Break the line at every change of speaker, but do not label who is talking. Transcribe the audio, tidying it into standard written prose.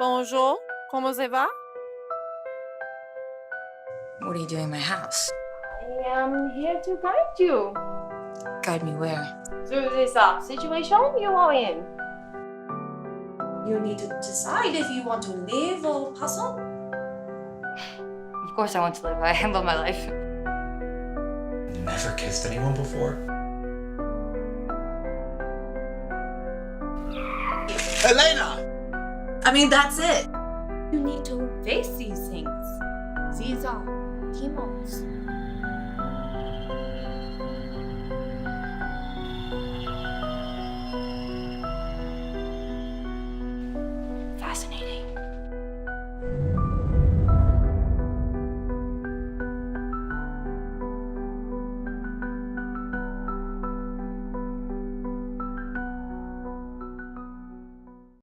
Bonjour, comment ça va?
What are you doing in my house?
I am here to guide you
Guide me where?
through this situation you are in. You need to decide if you want to live or pass on.
Of course I want to live. I handle my life.
Never kissed anyone before? Elena!
I mean, that's it. You need to face these things. These are demons.